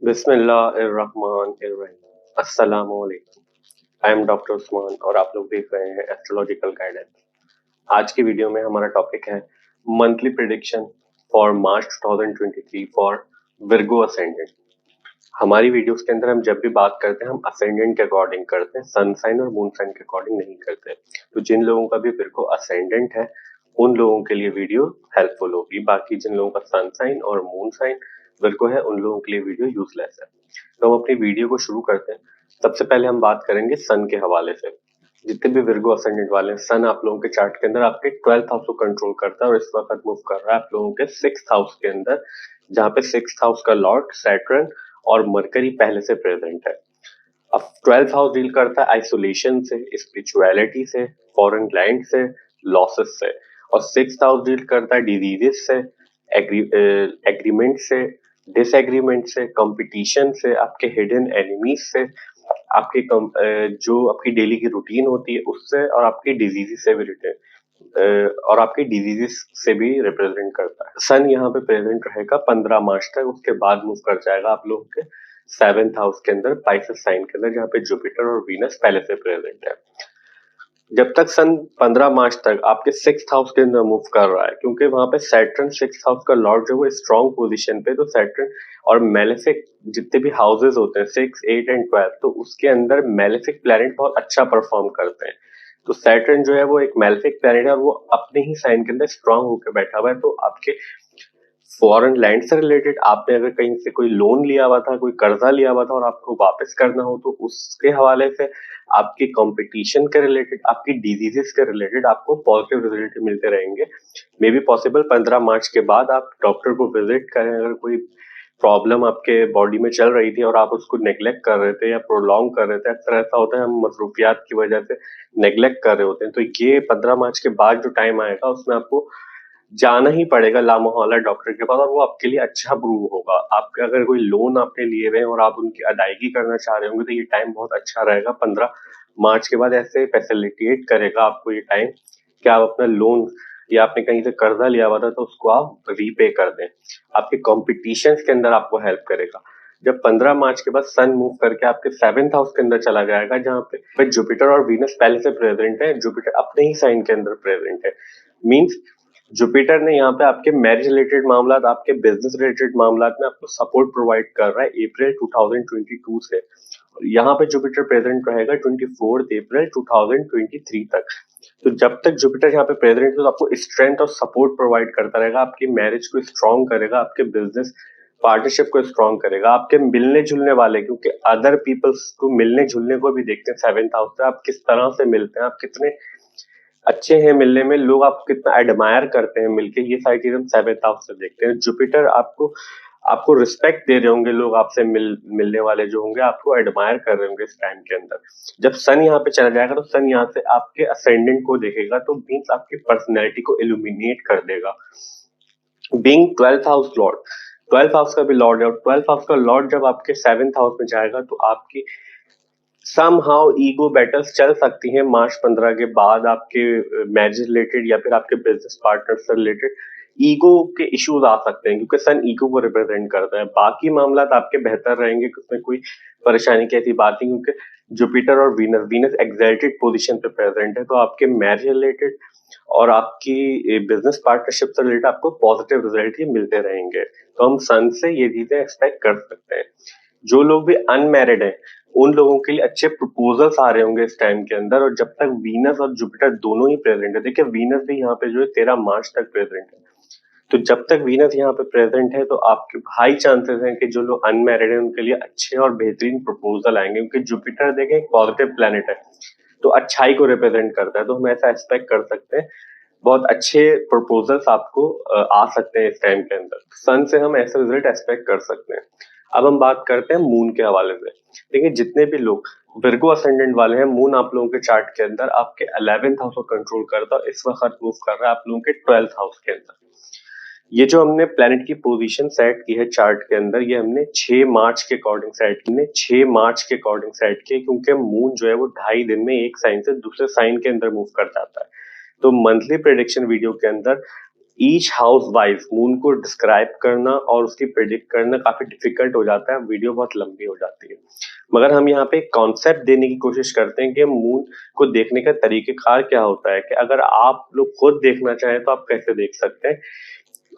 बिस्मिल्लाहिर्रहमानिर्रहीम। अस्सलामुअलैकुम। I am doctor Usman और आप लोग देख रहे हैं एस्ट्रोलॉजिकल गाइडेंस। आज की वीडियो में हमारा टॉपिक है monthly prediction for March 2023 for Virgo ascendant. हमारी वीडियोस के अंदर हम जब भी बात करते हैं हम असेंडेंट के अकॉर्डिंग करते हैं, सन साइन और मून साइन के अकॉर्डिंग नहीं करते। तो जिन लोगों का भी विर्गो असेंडेंट है उन लोगों के लिए वीडियो हेल्पफुल होगी, बाकी जिन लोगों का सन साइन और मून साइन विर्गो है उन लोगों के लिए वीडियो यूजलेस है। तो हम अपनी वीडियो को शुरू करते हैं। सबसे पहले हम बात करेंगे सन के हवाले से। जितने भी विर्गो असेंडेंट वाले हैं, सन आप लोगों के चार्ट के अंदर आपके 12th हाउस को कंट्रोल करता है और इस वक्त मूव कर रहा है आप लोगों के 6th हाउस के अंदर, जहां पे 6th हाउस का लॉर्ड सैटर्न और मरकरी पहले से प्रेजेंट है। अब 12th हाउस डील करता है आइसोलेशन से, स्पिरिचुअलिटी से, फॉरेन लैंड से, लॉसेस से, और 6th हाउस डील करता है डिजीजेस से, एग्रीमेंट से, डिसएग्रीमेंट से, कंपटीशन से, आपके हिडन एनिमीज से, आपके जो आपकी डेली की रूटीन होती है उससे, और आपकी डिजीजेस से भी और आपकी डिजीजेस से भी रिप्रेजेंट करता है। सन यहाँ पे प्रेजेंट रहेगा 15 मार्च तक, उसके बाद मूव कर जाएगा आप लोगों के 7th हाउस के अंदर, पाइसेस साइन के अंदर, जहाँ पे जुपिटर और वीनस पहले से प्रेजेंट है। जब तक सन 15 मार्च तक आपके 6th हाउस के अंदर मूव कर रहा है, क्योंकि वहां पे सैटर्न 6th हाउस का लॉर्ड जो वो स्ट्रॉन्ग पोजीशन पे, तो सैटर्न और मेलेफिक जितने भी हाउसेस होते हैं 6, 8 एंड 12, तो उसके अंदर मेलेफिक प्लैनेट बहुत अच्छा परफॉर्म करते हैं। तो सैटर्न जो है वो एक मेलेफिक प्लैनेट है और वो अपने ही साइन के अंदर स्ट्रॉन्ग होकर बैठा हुआ है। तो आपके फॉरेन लैंड से रिलेटेड, आपने अगर कहीं से कोई लोन लिया हुआ था, कोई कर्जा लिया हुआ था और आपको वापस करना हो, तो उसके हवाले से, आपकी कंपटीशन के रिलेटेड, आपकी डिजीजेस के रिलेटेड आपको पॉजिटिव रिजल्ट मिलते रहेंगे। मे बी पॉसिबल 15 मार्च के बाद आप डॉक्टर को विजिट करें अगर कोई प्रॉब्लम आपके बॉडी में चल रही थी और आप उसको नेग्लेक्ट कर रहे थे या प्रोलॉन्ग कर रहे थे। अक्सर ऐसा होता है हम मसरूफियात की वजह से नेग्लेक्ट कर रहे होते हैं। तो ये 15 मार्च के बाद जो टाइम आएगा उसमें आपको जाना ही पड़ेगा लामोहल्ला डॉक्टर के पास, और वो आपके लिए अच्छा प्रूव होगा। आपके अगर कोई लोन आपने लिए हुए हैं और आप उनकी अदायगी करना चाह रहे होंगे तो ये टाइम बहुत अच्छा रहेगा। 15 मार्च के बाद ऐसे फैसिलिटेट करेगा आपको ये टाइम कि आप अपना लोन या आपने कहीं से कर्जा लिया हुआ था तो उसको आप रीपे कर दें। आपके कॉम्पिटिशन के अंदर आपको हेल्प करेगा। जब 15 मार्च के बाद सन मूव करके आपके 7th हाउस के अंदर चला जाएगा, जहाँ पे जुपिटर और वीनस पहले से प्रेजेंट है, जुपिटर अपने ही साइन के अंदर प्रेजेंट है। मींस जुपिटर ने यहाँ पे आपके मैरिज रिलेटेड मामला, आपके बिजनेस रिलेटेड मामला में आपको सपोर्ट प्रोवाइड कर रहा है अप्रैल 2022 से। यहाँ पे जुपिटर प्रेजेंट रहेगा 24 अप्रैल 2023 तक। तो जब तक जुपिटर यहाँ पे प्रेजेंट है तो आपको स्ट्रेंथ और सपोर्ट प्रोवाइड करता रहेगा, आपकी मैरिज को स्ट्रॉन्ग करेगा, आपके बिजनेस पार्टनरशिप को स्ट्रॉन्ग करेगा, आपके मिलने जुलने वाले, क्योंकि अदर पीपल्स को मिलने जुलने को भी देखते हैं 7th हाउस से। आप किस तरह से मिलते हैं, आप कितने अच्छे हैं मिलने में, लोग आपको कितना एडमायर करते हैं मिलके, ये सारी चीजें हम 7th हाउस से देखते हैं। जुपिटर आपको आपको रिस्पेक्ट दे रहे होंगे, लोग आपसे मिलने वाले जो होंगे आपको एडमायर कर रहे होंगे इस टाइम के अंदर। जब सन यहाँ पे चला जाएगा तो सन यहाँ से आपके असेंडेंट को देखेगा, तो मीन्स आपकी पर्सनैलिटी को इल्यूमिनेट कर देगा। Being 12th house Lord, 12th house का भी लॉर्ड है, और 12th हाउस का लॉर्ड जब आपके 7th हाउस में जाएगा तो आपकी समहाउ ईगो बैटल्स चल सकती हैं मार्च 15 के बाद, आपके मैरिज रिलेटेड या फिर आपके बिजनेस पार्टनर से रिलेटेड ईगो के इश्यूज आ सकते हैं, क्योंकि सन ईगो को रिप्रेजेंट करता है। बाकी मामला आपके बेहतर रहेंगे, उसमें कोई परेशानी की ऐसी बात नहीं, क्योंकि जुपिटर और वीनस एक्सल्टेड पोजीशन पे प्रेजेंट है। तो आपके मैरिज रिलेटेड और आपकी बिजनेस पार्टनरशिप से रिलेटेड आपको पॉजिटिव रिजल्ट ही मिलते रहेंगे। तो हम सन से ये चीजें एक्सपेक्ट कर सकते हैं। जो लोग भी अनमैरिड हैं उन लोगों के लिए अच्छे प्रपोजल्स आ रहे होंगे इस टाइम के अंदर, और जब तक वीनस और जुपिटर दोनों ही प्रेजेंट है, देखिए वीनस भी यहाँ पे जो है 13 मार्च तक प्रेजेंट है। तो जब तक वीनस यहाँ पे प्रेजेंट है तो आपके हाई चांसेस हैं कि जो लोग अनमैरिड हैं उनके लिए अच्छे और बेहतरीन प्रपोजल आएंगे, क्योंकि जुपिटर देखें एक पॉजिटिव प्लेनेट है तो अच्छाई को रिप्रेजेंट करता है। तो हम ऐसा एक्सपेक्ट कर सकते हैं बहुत अच्छे प्रपोजल्स आपको आ सकते हैं इस टाइम के अंदर। सन से हम ऐसा रिजल्ट एक्सपेक्ट कर सकते हैं। अब हम बात करते हैं मून के हवाले से। देखिए जितने भी लोग विर्गो असेंडेंट वाले हैं, मून आप लोगों के चार्ट के अंदर आपके 11th हाउस को कंट्रोल करता है, इस वक्त मूव कर रहा है आप लोगों के 12th हाउस के अंदर। ये जो हमने प्लेनेट की पोजीशन सेट की है चार्ट के अंदर, ये हमने 6 मार्च के अकॉर्डिंग सेट की, 6 मार्च के अकॉर्डिंग सेट की, क्योंकि मून जो है वो 2.5 दिन में एक साइन से दूसरे साइन के अंदर मूव कर जाता है। तो मंथली प्रेडिक्शन वीडियो के अंदर ईच हाउस वाइज मून को डिस्क्राइब करना और उसकी प्रिडिक्ट करना काफी डिफिकल्ट हो जाता है, वीडियो बहुत लंबी हो जाती है। मगर हम यहाँ पे कॉन्सेप्ट देने की कोशिश करते हैं कि मून को देखने का तरीकेकार क्या होता है, कि अगर आप लोग खुद देखना चाहें तो आप कैसे देख सकते हैं।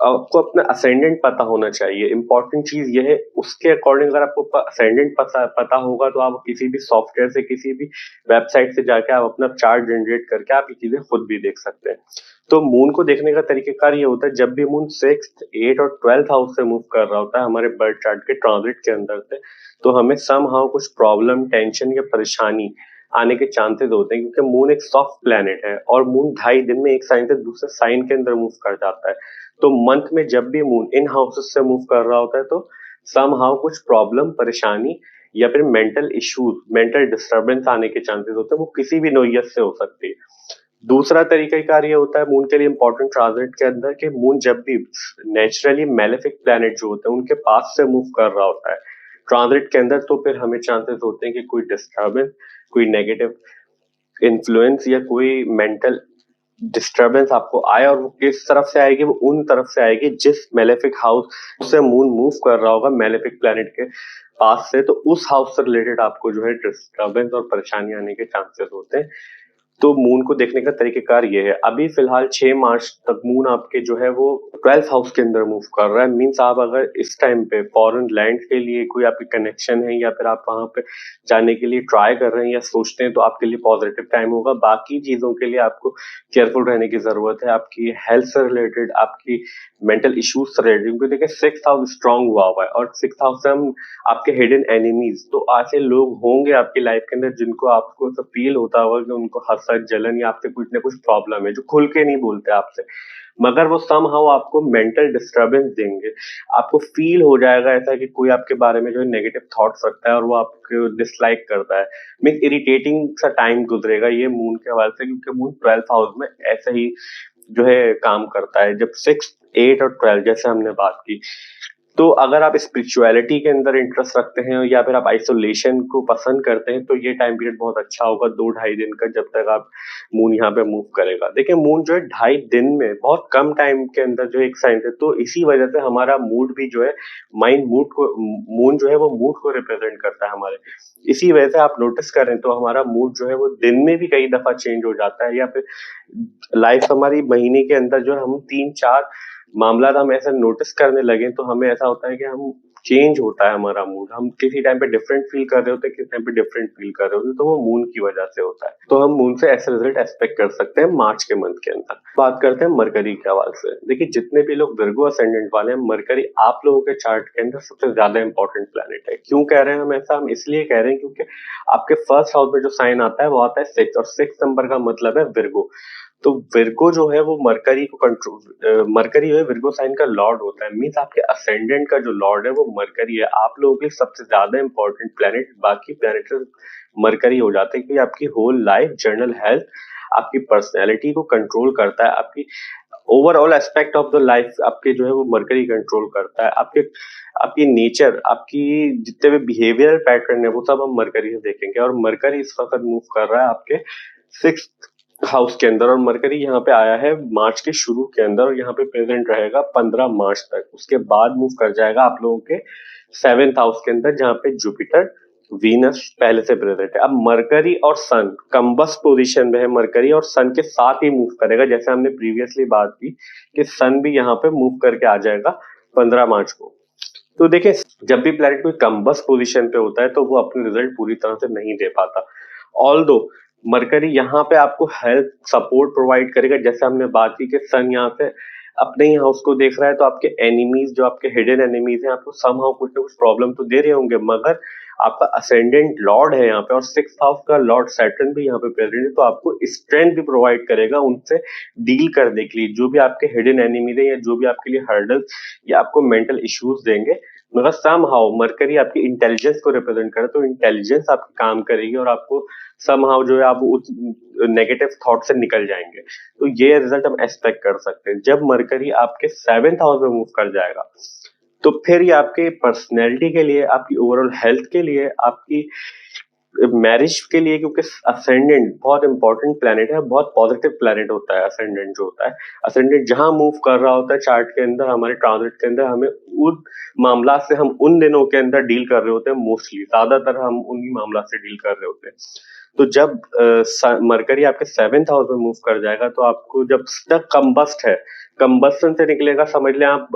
आपको अपना असेंडेंट पता होना चाहिए, इंपॉर्टेंट चीज ये है। उसके अकॉर्डिंग अगर आपको असेंडेंट पता होगा तो आप किसी भी सॉफ्टवेयर से, किसी भी वेबसाइट से जाके आप अपना चार्ट जनरेट करके आप ये चीजें खुद भी देख सकते हैं। तो मून को देखने का तरीकेकार ये होता है, जब भी मून 6th, 8th और 12th हाउस से मूव कर रहा होता है हमारे बर्थ चार्ट के ट्रांजिट के अंदर से, तो हमें सम हाउ कुछ प्रॉब्लम, टेंशन या परेशानी आने के चांसेस होते हैं, क्योंकि मून एक सॉफ्ट प्लेनेट है और मून 2.5 दिन में एक साइन से दूसरे साइन के अंदर मूव कर जाता है। तो मंथ में जब भी मून इन हाउसेस से मूव कर रहा होता है तो सम हाउ कुछ प्रॉब्लम, परेशानी या फिर मेंटल इश्यूज, मेंटल डिस्टर्बेंस आने के चांसेस होते हैं। वो किसी भी नोयत से हो सकती है। दूसरा तरीकाकार ये होता है मून के लिए इंपॉर्टेंट ट्रांजिट के अंदर, कि मून जब भी नेचुरली मेलेफिक प्लैनेट जो होते हैं उनके पास से मूव कर रहा होता है ट्रांजिट के अंदर, तो फिर हमें चांसेस होते हैं कि कोई डिस्टर्बेंस, कोई नेगेटिव इन्फ्लुएंस या कोई मेंटल डिस्टरबेंस आपको आए, और वो किस तरफ से आएगी, वो उन तरफ से आएगी जिस मेलेफिक हाउस से मून मूव कर रहा होगा मेलेफिक प्लैनेट के पास से, तो उस हाउस से रिलेटेड आपको जो है डिस्टरबेंस और परेशानी आने के चांसेस होते हैं। तो मून को देखने का तरीकेकार ये है। अभी फिलहाल 6 मार्च तक मून आपके जो है वो 12th हाउस के अंदर मूव कर रहा है। मींस आप अगर इस टाइम पे फॉरेन लैंड के लिए कोई आपकी कनेक्शन है या फिर आप वहां पे जाने के लिए ट्राई कर रहे हैं या सोचते हैं, तो आपके लिए पॉजिटिव टाइम होगा। बाकी चीजों के लिए आपको केयरफुल रहने की जरूरत है, आपकी हेल्थ से रिलेटेड, आपकी मेंटल इश्यूज से रिलेटेड, क्योंकि देखिए 6th हाउस स्ट्रांग हुआ हुआ है और 6th हाउस से हम आपके हिडन एनिमीज, तो ऐसे लोग होंगे आपकी लाइफ के अंदर जिनको आपको तो फील होता होगा कि उनको हसद, जलन या आपसे कुछ ना कुछ प्रॉब्लम है, जो खुल के नहीं बोलते आपसे, मगर वो समहाउ आपको मेंटल डिस्टरबेंस देंगे। आपको फील हो जाएगा ऐसा कि कोई आपके बारे में जो है नेगेटिव थॉट्स रखता है और वो आपको डिसलाइक करता है। मीन इरिटेटिंग सा टाइम गुजरेगा ये मून के हवाले से, क्योंकि मून 12th हाउस में ऐसे ही जो है काम करता है। जब 6, 8 और 12 जैसे हमने बात की, तो अगर आप स्पिरिचुअलिटी के अंदर इंटरेस्ट रखते हैं या फिर आप आइसोलेशन को पसंद करते हैं, तो ये टाइम पीरियड बहुत अच्छा होगा 2-2.5 दिन का, जब तक आप मून यहाँ पे मूव करेगा। देखिए मून जो है 2.5 दिन में बहुत कम टाइम के अंदर जो एक साइन है, तो इसी वजह से हमारा मूड भी जो है, माइंड मूड को, मून जो है वो मूड को रिप्रेजेंट करता है हमारे। इसी वजह से आप नोटिस करें तो हमारा मूड जो है वो दिन में भी कई दफा चेंज हो जाता है, या फिर लाइफ हमारी महीने के अंदर जो है हम 3-4 मामला हम ऐसा नोटिस करने लगे, तो हमें ऐसा होता है कि हम चेंज होता है हमारा मूड, हम किसी टाइम पे डिफरेंट फील कर रहे होते हैं, किसी टाइम पे डिफरेंट फील कर रहे होते हैं, तो वो मून की वजह से होता है। तो हम मून से ऐसे रिजल्ट एक्सपेक्ट कर सकते हैं मार्च के मंथ के अंदर। बात करते हैं मरकरी के हवाले से। देखिए जितने भी लोग विर्गो असेंडेंट वाले हैं, मरकरी आप लोगों के चार्ट के अंदर सबसे ज्यादा इंपॉर्टेंट प्लैनेट है। क्यों कह रहे हैं हम ऐसा? हम इसलिए कह रहे हैं क्योंकि आपके फर्स्ट हाउस में जो साइन आता है वो आता है 6, और 6 नंबर का मतलब है विर्गो। तो विर्गो जो है वो मरकरी को कंट्रोल, मरकरी जो है विर्गो साइन का लॉर्ड होता है। मींस आपके असेंडेंट का जो लॉर्ड है वो मरकरी है। आप लोगों के लिए सबसे ज्यादा इंपॉर्टेंट प्लेनेट बाकी प्लेनेट से मरकरी हो जाते हैं, क्योंकि आपकी होल लाइफ, जनरल हेल्थ, आपकी पर्सनैलिटी को कंट्रोल करता है, आपकी overall aspect of the life आपके जो है वो मरकरी कंट्रोल करता है। आपके आपकी नेचर, आपकी जितने भी बिहेवियरल पैटर्न है वो सब हम मरकरी से देखेंगे। और मरकरी इस वक्त मूव कर रहा है आपके 6th हाउस के अंदर, और मरकरी यहाँ पे आया है मार्च के शुरू के अंदर, और यहाँ पे प्रेजेंट रहेगा 15 मार्च तक। उसके बाद मूव कर जाएगा आप लोगों के 7th हाउस के अंदर, जहाँ पे जुपिटर, वीनस पहले से प्रेजेंट है। अब मरकरी और सन कंबस्ट पोजीशन में है, मरकरी और सन के साथ ही मूव करेगा, जैसे हमने प्रीवियसली बात की कि सन भी यहाँ पे मूव करके आ जाएगा 15 मार्च को। तो देखिए जब भी प्लैनेट कोई कंबस्ट पोजीशन पे होता है तो वो अपने रिजल्ट पूरी तरह से नहीं दे पाता। ऑल्दो मरकरी यहाँ पे आपको हेल्थ सपोर्ट प्रोवाइड करेगा, जैसे हमने बात की कि सन यहाँ पे अपने ही हाउस को देख रहा है, तो आपके एनिमीज, जो आपके हिडन एनिमीज हैं, आपको समहाउ कुछ ना कुछ प्रॉब्लम तो दे रहे होंगे, मगर आपका असेंडेंट लॉर्ड है यहाँ पे और 6th हाउस का लॉर्ड सैटर्न भी यहाँ पे प्रेजेंट है, तो आपको स्ट्रेंथ भी प्रोवाइड करेगा उनसे डील करने के लिए। जो भी आपके हिडन एनिमीज है या जो भी आपके लिए हर्डल्स या आपको मेंटल इश्यूज देंगे, मगर समहाउ मरकरी आपकी इंटेलिजेंस को रिप्रेजेंट करे, तो इंटेलिजेंस आपकी काम करेगी और आपको समहाउ जो है आप उस नेगेटिव थॉट से निकल जाएंगे। तो ये रिजल्ट हम एक्सपेक्ट कर सकते हैं। जब मरकरी आपके 7th हाउस में मूव कर जाएगा, तो फिर ये आपके पर्सनैलिटी के लिए, आपकी ओवरऑल हेल्थ के लिए, आपकी मैरिज के लिए, क्योंकि असेंडेंट बहुत इंपॉर्टेंट प्लैनेट है, बहुत पॉजिटिव प्लैनेट होता है असेंडेंट जो होता है। असेंडेंट जहां मूव कर रहा होता है चार्ट के अंदर, हमारे ट्रांजिट के अंदर, हमें उन मामला से हम उन दिनों के अंदर डील कर रहे होते हैं। मोस्टली ज्यादातर हम उन्हीं मामला से डील कर रहे होते हैं। तो जब मरकरी आपके 7th हाउस में मूव कर जाएगा, तो आपको जब तक कंबस्ट है, कंबस्टन से निकलेगा, समझ लें आप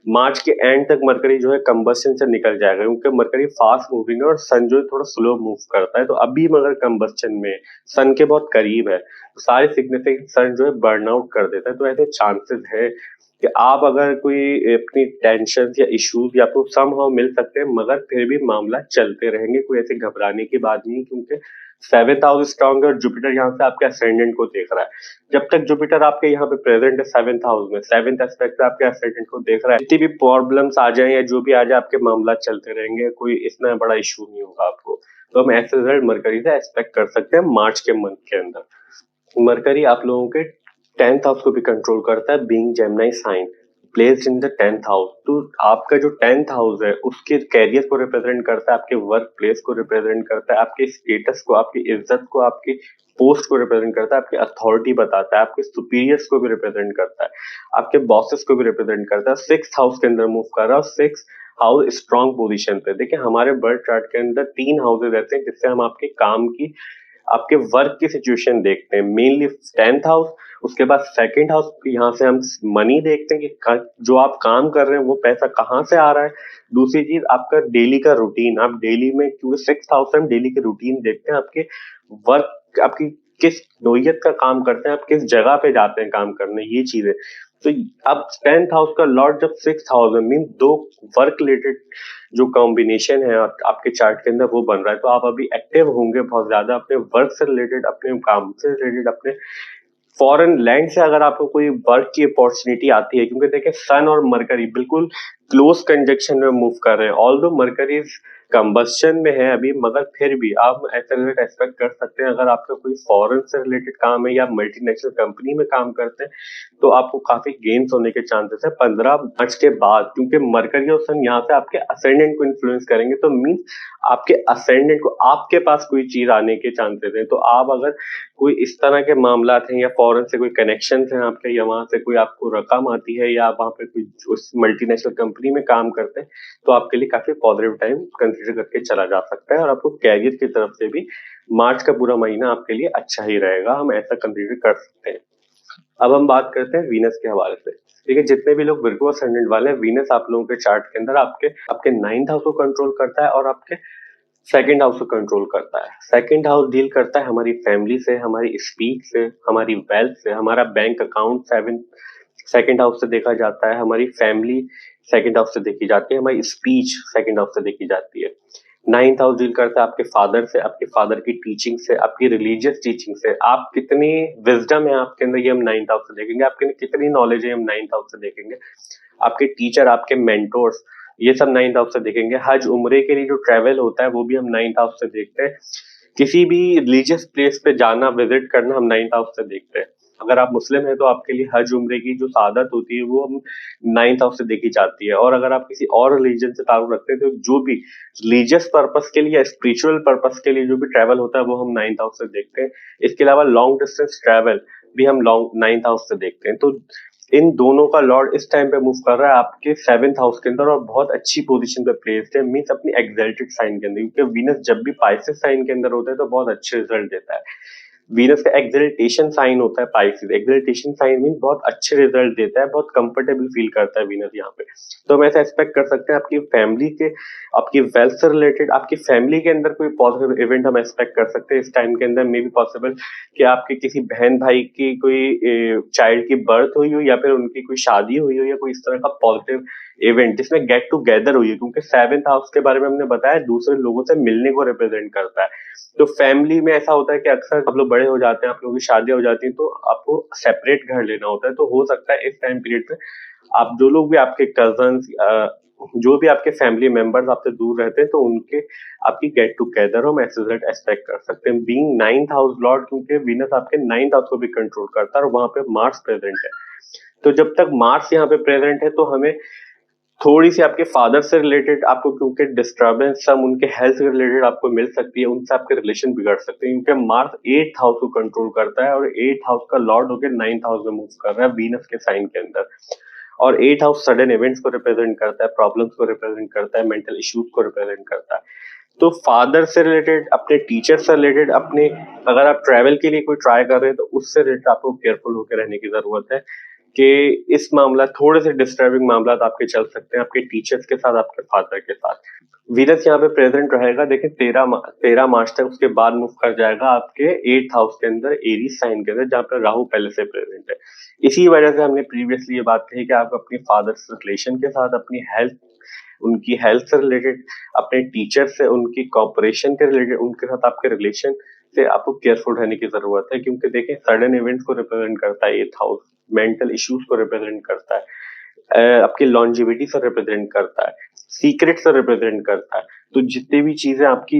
मार्च के एंड तक मरकरी जो है कंबस्टन से निकल जाएगा, क्योंकि मरकरी फास्ट मूविंग है और सन जो है थोड़ा स्लो मूव करता है। तो अभी मगर कंबस्टन में सन के बहुत करीब है, तो सारे सिग्निफिकेंट सन जो है बर्न आउट कर देता है। तो ऐसे चांसेस है कि आप अगर कोई अपनी टेंशन या इश्यूज या आपको समहाउ मिल सकते हैं, मगर फिर भी मामला चलते रहेंगे। कोई ऐसे घबराने की बात नहीं, क्योंकि 7th हाउस स्ट्रॉन्ग है और जुपिटर यहाँ से आपके असेंडेंट को देख रहा है। जब तक जुपिटर आपके यहाँ पे प्रेजेंट है 7th हाउस में, 7th एस्पेक्ट पे आपके असेंडेंट को देख रहा है, जितनी भी प्रॉब्लम्स आ जाए या जो भी आ जाए, आपके मामला चलते रहेंगे, कोई इतना बड़ा इशू नहीं होगा आपको। तो हम ऐसे रिजल्ट मरकरी से एक्सपेक्ट कर सकते हैं मार्च के मंथ के अंदर। मरकरी आप लोगों के 10th हाउस को भी कंट्रोल करता है, being Gemini sign placed in the 10th house. तो आपका जो 10th हाउस है उसके कैरियर को रिप्रेजेंट करता है, आपके वर्क प्लेस को रिप्रेजेंट करता है, आपके स्टेटस को, आपकी इज्जत को, आपकी पोस्ट को रिप्रेजेंट करता है, आपकी अथॉरिटी बताता है, आपके सुपीरियर्स को भी रिप्रेजेंट करता है, आपके बॉसेस को भी रिप्रेजेंट करता है। 6th हाउस के अंदर मूव कर रहा है, 6th हाउस स्ट्रॉन्ग पोजीशन पे। देखिए हमारे बर्थ चार्ट के अंदर 3 हाउसेज रहते हैं, जिससे हम आपके काम की, आपके वर्क की सिचुएशन देखते हैं। मेनली 10th हाउस, उसके बाद 2nd हाउस, यहाँ से हम मनी देखते हैं कि जो आप काम कर रहे हैं वो पैसा कहाँ से आ रहा है। दूसरी चीज आपका डेली का रूटीन, आप डेली में, क्योंकि 6th हाउस से हम डेली के रूटीन देखते हैं, आपके वर्क, आपकी किस नोयत का काम करते हैं, आप किस जगह पे जाते हैं काम करने, ये चीजें। तो अब 10th हाउस का लॉर्ड जब 6th हाउस में, मीन दो वर्क रिलेटेड जो कॉम्बिनेशन है आपके चार्ट के अंदर वो बन रहा है, तो आप अभी एक्टिव होंगे बहुत ज्यादा अपने वर्क से रिलेटेड, अपने काम से रिलेटेड, अपने फॉरेन लैंड से अगर आपको कोई वर्क की अपॉर्चुनिटी आती है। क्योंकि देखिए सन और मरकरी बिल्कुल क्लोज कंजक्शन में मूव कर रहे हैं। ऑल्दो मरकरी कंबस्शन में है अभी, मगर फिर भी आप ऐसा रिलेट एक्सपेक्ट कर सकते हैं, अगर आपका कोई फॉरेन से रिलेटेड काम है या मल्टीनेशनल कंपनी में काम करते हैं, तो आपको काफी गेन्स होने के चांसेस है 15 मार्च के बाद। क्योंकि मरकरी और सन यहाँ से आपके असेंडेंट को इन्फ्लुएंस करेंगे, तो मीन्स आपके असेंडेंट को, आपके पास कोई चीज आने के चांसेस हैं। तो आप अगर कोई इस तरह के मामला हैं या फॉरेन से कोई कनेक्शन हैं आपके, या वहां से कोई आपको रकम आती है, या आप वहां पे कोई उस मल्टीनेशनल कंपनी में काम करते हैं, तो आपके लिए काफी पॉजिटिव टाइम कंसीडर करके चला जा सकता है। और आपको कैरियर की तरफ से भी मार्च का पूरा महीना आपके लिए अच्छा ही रहेगा, हम ऐसा कंसीडर कर सकते हैं। अब हम बात करते हैं वीनस के हवाले से। ठीक है, जितने भी लोग विर्गो असेंडेंट वाले हैं, वीनस आप लोगों के चार्ट के अंदर आपके आपके 9th हाउस को कंट्रोल करता है और आपके 2nd हाउस को कंट्रोल करता है। 2nd हाउस डील करता है हमारी फैमिली से, हमारी स्पीच से, हमारी वेल्थ से, हमारा बैंक अकाउंट 2nd हाउस से देखा जाता है, हमारी फैमिली 2nd हाउस से देखी जाती है, हमारी स्पीच 2nd हाउस से देखी जाती है। 9th हाउस डील करता है आपके फादर से, आपके फादर की टीचिंग से, आपकी रिलीजियस टीचिंग से, आप कितनी विजडम है आपके अंदर, ये हम 9th हाउस से देखेंगे, आपके अंदर कितनी नॉलेज है हम 9th हाउस से देखेंगे। आपके टीचर, आपके मेंटोर्स, ये सब 9th हाउस से देखेंगे। हज उम्रे के लिए जो ट्रेवल होता है वो भी हम 9th हाउस से देखते हैं। किसी भी रिलीजियस प्लेस पे जाना, विजिट करना, हम 9th हाउस से देखते हैं। अगर आप मुस्लिम हैं तो आपके लिए हज उम्रे की जो सादत होती है वो हम 9th हाउस से देखी जाती है। और अगर आप किसी और रिलीजन से ताल्लुक रखते हैं, तो जो भी रिलीजियस पर्पस के लिए या स्पिरिचुअल पर्पस के लिए जो भी ट्रैवल होता है वो हम 9th हाउस से देखते हैं। इसके अलावा लॉन्ग डिस्टेंस ट्रैवल भी हम 9th हाउस से देखते हैं। तो इन दोनों का लॉर्ड इस टाइम पे मूव कर रहा है आपके 7th हाउस के अंदर और बहुत अच्छी पोजीशन पे प्लेस्ड है, मींस अपनी एक्सल्टेड साइन के अंदर। क्योंकि वीनस जब भी पाइसेस साइन के अंदर होता है तो बहुत अच्छे रिजल्ट देता है। वीनस का एक्सल्टेशन साइन होता है पाइसेस, एक्सल्टेशन साइन मीन बहुत अच्छे रिजल्ट देता है, बहुत कंफर्टेबल फील करता है वीनस यहाँ पे। तो हम ऐसा एक्सपेक्ट कर सकते हैं आपकी फैमिली के, आपकी वेल्थ से रिलेटेड, आपकी फैमिली के अंदर कोई पॉजिटिव इवेंट हम एक्सपेक्ट कर सकते हैं इस टाइम के अंदर। मे बी पॉसिबल कि आपके किसी बहन भाई की कोई चाइल्ड की बर्थ हुई हो, या फिर उनकी कोई शादी हुई हो, या कोई इस तरह का पॉजिटिव इवेंट जिसमें गेट टूगेदर हुई है। क्योंकि 7th हाउस के बारे में हमने बताया दूसरे लोगों से मिलने को रिप्रेजेंट करता है। तो फैमिली में ऐसा होता है कि अक्सर आप लोग बड़े हो जाते हैं, आप लोगों की शादियां हो जाती हैं, तो आपको सेपरेट घर लेना होता है। तो हो सकता है इस टाइम पीरियड में आप जो लोग भी आपके कजन्स, जो भी आपके फैमिली मेंबर्स आपसे दूर रहते हैं, तो उनके आपकी गेट टूगेदर हम ऐसे रिजल्ट एक्सपेक्ट कर सकते हैं। बीइंग 9th हाउस लॉर्ड, क्योंकि वीनस आपके 9th हाउस को भी कंट्रोल करता है और वहां पे मार्स प्रेजेंट है। तो जब तक मार्स यहाँ पे प्रेजेंट है तो हमें थोड़ी सी आपके फादर से रिलेटेड आपको क्योंकि डिस्टर्बेंस सम उनके हेल्थ से रिलेटेड आपको मिल सकती है, उनसे आपके रिलेशन बिगड़ सकते हैं, क्योंकि मार्स 8th हाउस को कंट्रोल करता है और 8th हाउस का लॉर्ड होकर 9th हाउस में मूव कर रहा है वीनस के साइन के अंदर। और 8th हाउस सडन इवेंट्स को रिप्रेजेंट करता है, प्रॉब्लम्स को रिप्रेजेंट करता है, मेंटल इश्यूज को रिप्रेजेंट करता है। तो फादर से रिलेटेड, अपने टीचर से रिलेटेड, अपने अगर आप ट्रैवल के लिए कोई ट्राई कर रहे हैं तो उससे रिलेटेड आपको केयरफुल होकर रहने की जरूरत है कि इस मामला थोड़े से डिस्टर्बिंग मामला आपके चल सकते हैं आपके टीचर्स के साथ, आपके फादर के साथ। वीनस यहाँ पे प्रेजेंट रहेगा, देखिए 13 मार्च तक, उसके बाद मूव कर जाएगा आपके 8th हाउस के अंदर एरीज साइन के अंदर, जहाँ पे राहु पहले से प्रेजेंट है। इसी वजह से हमने प्रीवियसली ये बात कही कि आप अपने फादर से रिलेशन के साथ, अपनी हेल्थ, उनकी हेल्थ से रिलेटेड, अपने टीचर से उनकी कॉपरेशन के रिलेटेड, उनके साथ आपके रिलेशन से आपको केयरफुल रहने की जरूरत है, क्योंकि देखिए सडन इवेंट्स को रिप्रेजेंट करता है 8th हाउस, मेंटल इश्यूज को रिप्रेजेंट करता है, आपकी लॉन्जिविटी से रिप्रेजेंट करता है, सीक्रेट से रिप्रेजेंट करता है। तो जितनी भी चीजें आपकी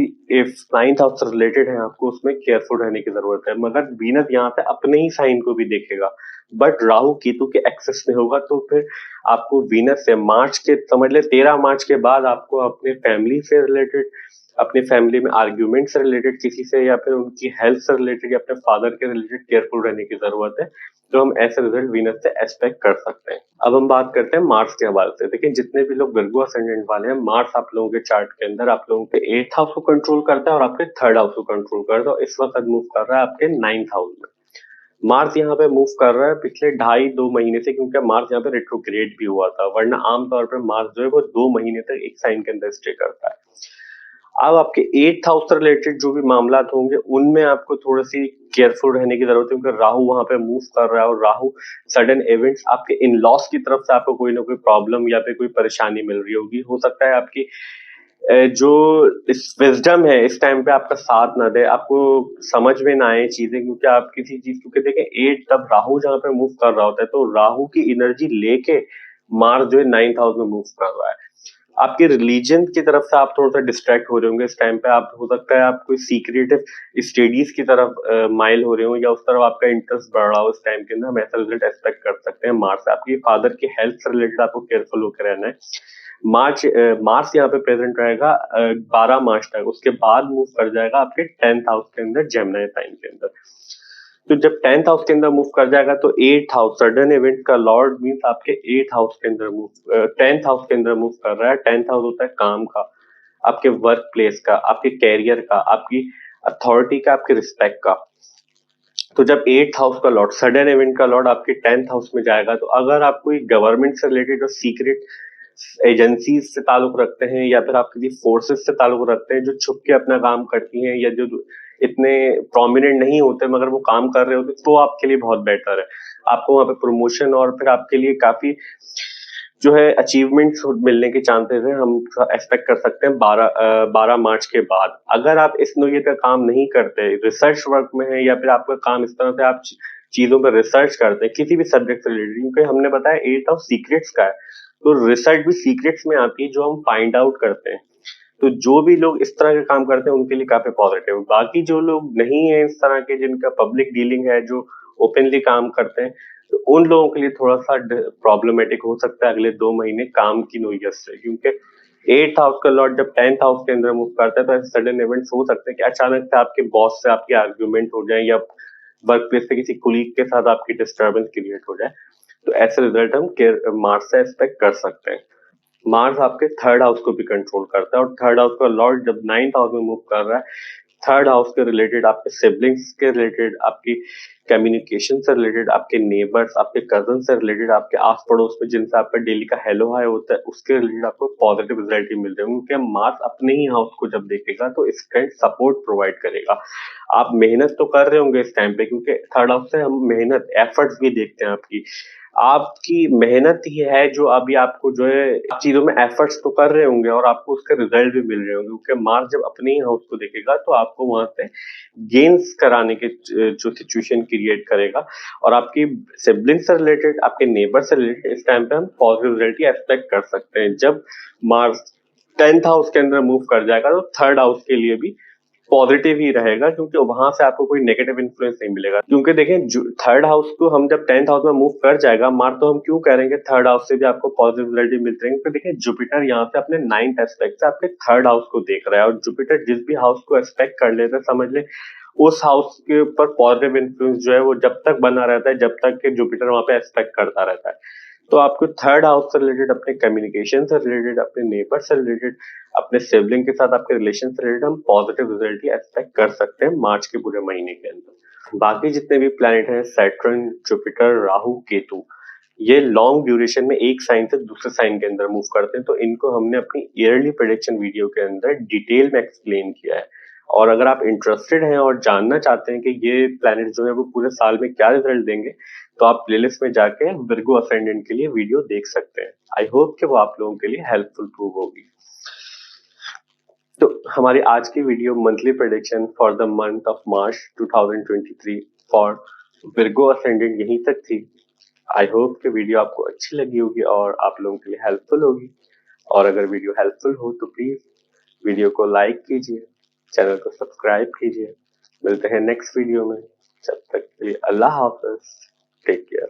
9th हाउस से रिलेटेड है, आपको उसमें केयरफुल रहने की जरूरत है। मगर वीनस यहाँ पे अपने ही साइन को भी देखेगा, बट राहु केतु के एक्सेस में होगा, तो फिर आपको वीनस से मार्च के, समझ ले 13 मार्च के बाद आपको अपने फैमिली से रिलेटेड, अपने फैमिली में आर्ग्यूमेंट से रिलेटेड किसी से, या फिर उनकी हेल्थ से रिलेटेड, या अपने फादर के रिलेटेड केयरफुल रहने की जरूरत है। तो हम ऐसे रिजल्ट वीनस से एक्सपेक्ट कर सकते हैं। अब हम बात करते हैं मार्स के हवाले से। देखिए जितने भी लोग विर्गो असेंडेंट वाले हैं, मार्स आप लोगों के चार्ट के अंदर आप लोगों के 8th हाउस को कंट्रोल करता है और आपके 3rd हाउस को कंट्रोल करता है, और इस वक्त मूव कर रहा है आपके 9th हाउस में। मार्स यहाँ पे मूव कर रहा है पिछले 2.5 महीने से, क्योंकि मार्स यहाँ पे रेट्रोग्रेड भी हुआ था, वरना आमतौर पर मार्स जो है वो 2 महीने तक एक साइन के अंदर स्टे करता है। अब आपके 8th हाउस से रिलेटेड जो भी मामला होंगे उनमें आपको थोड़ी सी केयरफुल रहने की जरूरत है, क्योंकि राहु वहां पे मूव कर रहा है, और राहु सडन इवेंट्स, आपके इन लॉस की तरफ से आपको कोई ना कोई प्रॉब्लम या फिर कोई परेशानी मिल रही होगी। हो सकता है आपकी जो इस विजडम है इस टाइम पे आपका साथ ना दे, आपको समझ में ना आए चीजें, क्योंकि आप किसी चीज, क्योंकि देखें 8 तब राहु जहां पे मूव कर रहा होता है, तो राहु की एनर्जी लेके मार्स जो है 9th हाउस में मूव कर रहा है। आपके रिलीजन की तरफ से आप थोड़ा सा डिस्ट्रैक्ट हो रहे होंगे इस टाइम पे, आप हो सकता है आप कोई सीक्रेटिव स्टडीज की तरफ माइल हो रहे हो, या उस तरफ आपका इंटरेस्ट बढ़ रहा हो इस टाइम के अंदर। हम ऐसा रिजल्ट एक्सपेक्ट कर सकते हैं मार्च से। आपकी फादर की हेल्थ से रिलेटेड आपको केयरफुल होकर रहना है। मार्च यहाँ पे प्रेजेंट रहेगा 12 मार्च तक, उसके बाद मूव कर जाएगा आपके 10th हाउस के अंदर, जेमिनी साइन के अंदर। तो जब 10th हाउस के अंदर मूव कर जाएगा तो 8th हाउस, सडन इवेंट का लॉर्ड मींस आपके 8th हाउस के अंदर मूव, 10th हाउस के अंदर मूव कर रहा है। 10th हाउस होता है काम का, आपके वर्क प्लेस का, आपके कैरियर का, आपकी अथॉरिटी का, आपके रिस्पेक्ट का। तो जब 8th हाउस का लॉर्ड, सडन इवेंट का लॉर्ड आपके 10th हाउस में जाएगा, तो अगर आप कोई गवर्नमेंट से रिलेटेड और सीक्रेट एजेंसीज से ताल्लुक रखते हैं, या फिर आप किसी फोर्सेस से ताल्लुक रखते हैं जो छुप के अपना काम करती हैं, या जो इतने प्रोमिनेंट नहीं होते मगर वो काम कर रहे होते, तो आपके लिए बहुत बेटर है। आपको वहां पे प्रमोशन और फिर आपके लिए काफी जो है अचीवमेंट्स मिलने के चांसेस हैं, हम एक्सपेक्ट कर सकते हैं 12 मार्च के बाद। अगर आप इस नोयत का काम नहीं करते, रिसर्च वर्क में है, या फिर आपका काम इस तरह से आप चीजों पर रिसर्च करते हैं किसी भी सब्जेक्ट से रिलेटेड, क्योंकि हमने बताया 8th हाउस सीक्रेट्स का है, तो रिसर्च भी सीक्रेट्स में आती है जो हम फाइंड आउट करते हैं। तो जो भी लोग इस तरह के काम करते हैं उनके लिए काफी पॉजिटिव। बाकी जो लोग नहीं है इस तरह के, जिनका पब्लिक डीलिंग है, जो ओपनली काम करते हैं, तो उन लोगों के लिए थोड़ा सा प्रॉब्लमेटिक हो सकता है अगले 2 महीने काम की नोयत से, क्योंकि 8th हाउस का लॉर्ड जब 10th हाउस के अंदर मूव करता है तो ऐसे सडन इवेंट्स हो सकते हैं कि अचानक से आपके बॉस से आपकी आर्ग्यूमेंट हो जाए, या वर्क प्लेस पे किसी कुलीग के साथ आपकी डिस्टर्बेंस क्रिएट हो जाए। तो ऐसे रिजल्ट हम मार्च से एक्सपेक्ट कर सकते हैं। मार्स आपके 3rd हाउस को भी कंट्रोल करता है, और 3rd हाउस का लॉर्ड जब 9th हाउस में मूव कर रहा है, 3rd हाउस के रिलेटेड, आपके सिबलिंग्स के रिलेटेड, आपकी कम्युनिकेशन से रिलेटेड, आपके नेबर्स, आपके कजन से रिलेटेड, आपके आस पड़ोस में जिनसे आपका डेली का हेलो हाय होता है, उसके रिलेटेड आपको पॉजिटिव रिजल्ट ही मिल रहे हैं, क्योंकि मार्स अपने ही हाउस को जब देखेगा तो इसका सपोर्ट प्रोवाइड करेगा। आप मेहनत तो कर रहे होंगे इस टाइम पे, क्योंकि 3rd हाउस से हम मेहनत, एफर्ट्स भी देखते हैं आपकी मेहनत ही है जो अभी आपको जो है चीजों में एफर्ट्स तो कर रहे होंगे और आपको उसके रिजल्ट भी मिल रहे होंगे, क्योंकि मार्स जब अपने ही हाउस को देखेगा तो आपको वहां से गेन्स कराने के जो सिचुएशन क्रिएट करेगा, और आपकी सिबलिंग से रिलेटेड, आपके नेबर से रिलेटेड इस टाइम पे हम पॉजिटिव रिजल्ट ही एक्सपेक्ट कर सकते हैं। जब मार्स 10th हाउस के अंदर मूव कर जाएगा तो 3rd हाउस के लिए भी पॉजिटिव ही रहेगा, क्योंकि वहां से आपको कोई नेगेटिव इन्फ्लुएंस नहीं मिलेगा। क्योंकि देखें, थर्ड हाउस को हम जब 10th हाउस में मूव कर जाएगा मार, तो हम क्यों कह रहे हैं कि थर्ड हाउस से भी आपको पॉजिटिव रिजल्ट मिलते रहेंगे? क्योंकि देखिए, जुपिटर यहाँ से अपने 9th एस्पेक्ट से आपके थर्ड हाउस को देख रहा है, और जुपिटर जिस भी हाउस को एस्पेक्ट कर लेता है, समझ ले उस हाउस के ऊपर पॉजिटिव इन्फ्लुएंस जो है वो जब तक बना रहता है, जब तक कि जुपिटर वहां पे एस्पेक्ट करता रहता है। तो आपको थर्ड हाउस से रिलेटेड, अपने कम्युनिकेशन से रिलेटेड, अपने नेबर से रिलेटेड, अपने सिबलिंग के साथ आपके रिलेशन से रिलेटेड हम पॉजिटिव रिजल्ट ही एक्सपेक्ट कर सकते हैं मार्च के पूरे महीने के अंदर। बाकी जितने भी प्लैनेट हैं, सैटर्न, जुपिटर, राहु, केतु, ये लॉन्ग ड्यूरेशन में एक साइन से दूसरे साइन के अंदर मूव करते हैं, तो इनको हमने अपनी ईयरली प्रेडिक्शन वीडियो के अंदर डिटेल में एक्सप्लेन किया है। और अगर आप इंटरेस्टेड हैं और जानना चाहते हैं कि ये प्लैनेट जो है वो पूरे साल में क्या रिजल्ट देंगे, तो आप प्लेलिस्ट में जाके विर्गो असेंडेंट के लिए वीडियो देख सकते हैं। आई होप कि वो आप लोगों के लिए हेल्पफुल प्रूव होगी। तो हमारी आज की video monthly prediction for the month of March 2023 for Virgo ascendant यहीं तक थी। आई होप कि वीडियो आपको अच्छी लगी होगी और आप लोगों के लिए हेल्पफुल होगी। और अगर वीडियो हेल्पफुल हो तो प्लीज वीडियो को लाइक कीजिए, चैनल को सब्सक्राइब कीजिए। मिलते हैं नेक्स्ट वीडियो में, जब तक के लिए अल्लाह हाफिज, टेक केयर।